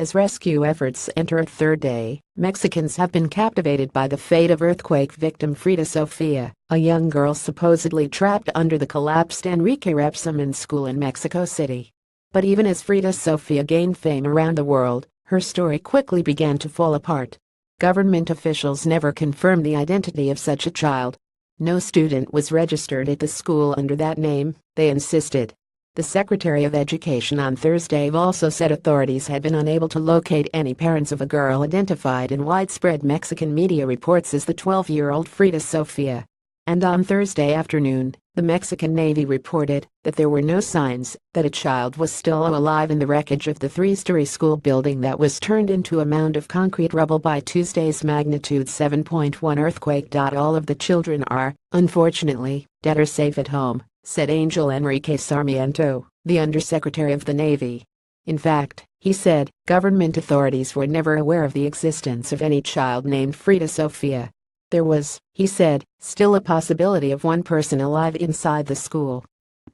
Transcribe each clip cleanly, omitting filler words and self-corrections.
As rescue efforts enter a third day, Mexicans have been captivated by the fate of earthquake victim Frida Sofia, a young girl supposedly trapped under the collapsed Enrique Repsamen school in Mexico City. But even as Frida Sofia gained fame around the world, her story quickly began to fall apart. Government officials never confirmed the identity of such a child. No student was registered at the school under that name, they insisted. The Secretary of Education on Thursday also said authorities had been unable to locate any parents of a girl identified in widespread Mexican media reports as the 12-year-old Frida Sofia. And on Thursday afternoon, the Mexican Navy reported that there were no signs that a child was still alive in the wreckage of the three-story school building that was turned into a mound of concrete rubble by Tuesday's magnitude 7.1 earthquake. All of the children are, unfortunately, dead or safe at home, said Angel Enrique Sarmiento, the Undersecretary of the Navy. In fact, he said, government authorities were never aware of the existence of any child named Frida Sofia. There was, he said, still a possibility of one person alive inside the school.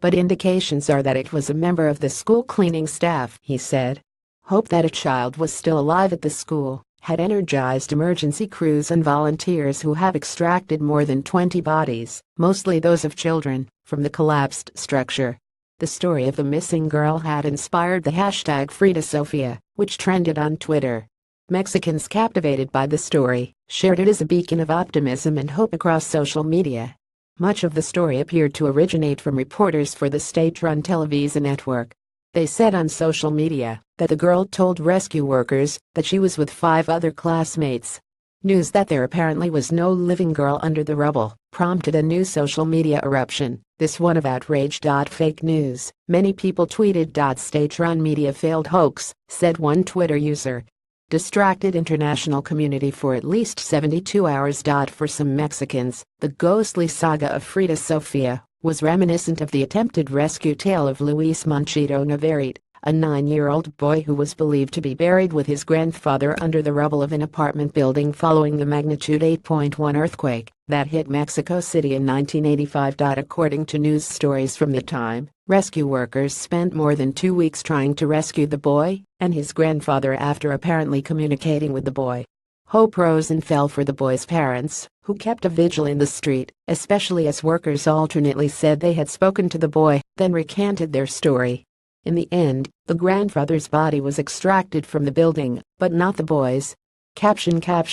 But indications are that it was a member of the school cleaning staff, he said. Hope that a child was still alive at the school had energized emergency crews and volunteers who have extracted more than 20 bodies, mostly those of children, from the collapsed structure. The story of the missing girl had inspired the hashtag Frida Sofia, which trended on Twitter. Mexicans captivated by the story shared it as a beacon of optimism and hope across social media. Much of the story appeared to originate from reporters for the state-run Televisa network. They said on social media that the girl told rescue workers that she was with 5 other classmates. News that there apparently was no living girl under the rubble prompted a new social media eruption, this one of outrage. Fake news, many people tweeted. State-run media failed hoax, said one Twitter user. Distracted international community for at least 72 hours. For some Mexicans, the ghostly saga of Frida Sofia was reminiscent of the attempted rescue tale of Luis Monchito Navarrete, a 9-year-old boy who was believed to be buried with his grandfather under the rubble of an apartment building following the magnitude 8.1 earthquake that hit Mexico City in 1985. According to news stories from the time, rescue workers spent more than 2 weeks trying to rescue the boy and his grandfather after apparently communicating with the boy. Hope rose and fell for the boy's parents, who kept a vigil in the street, especially as workers alternately said they had spoken to the boy, then recanted their story. In the end, the grandfather's body was extracted from the building, but not the boy's. Caption Ruben.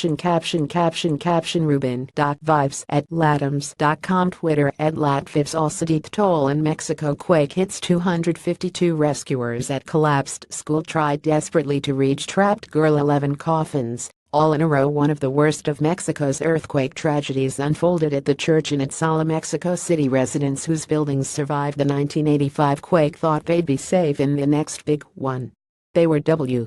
Vibes at latums.com. Twitter at latvivs. Alsadith toll in Mexico quake hits 252 rescuers at collapsed school tried desperately to reach trapped girl. 11 coffins, all in a row. One of the worst of Mexico's earthquake tragedies unfolded at the church in Itzala, Mexico City. Residents whose buildings survived the 1985 quake thought they'd be safe in the next big one. They were WRONGUPDATDS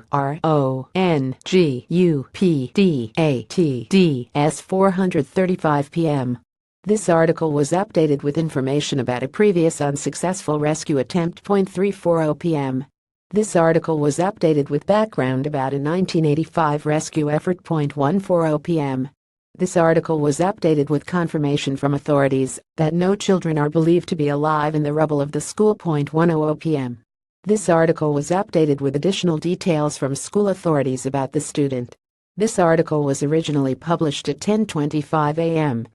435 p.m. This article was updated with information about a previous unsuccessful rescue attempt. 3:40 p.m. This article was updated with background about a 1985 rescue effort. 1:40 p.m. This article was updated with confirmation from authorities that no children are believed to be alive in the rubble of the school. 1:00 p.m. This article was updated with additional details from school authorities about the student. This article was originally published at 10:25 a.m.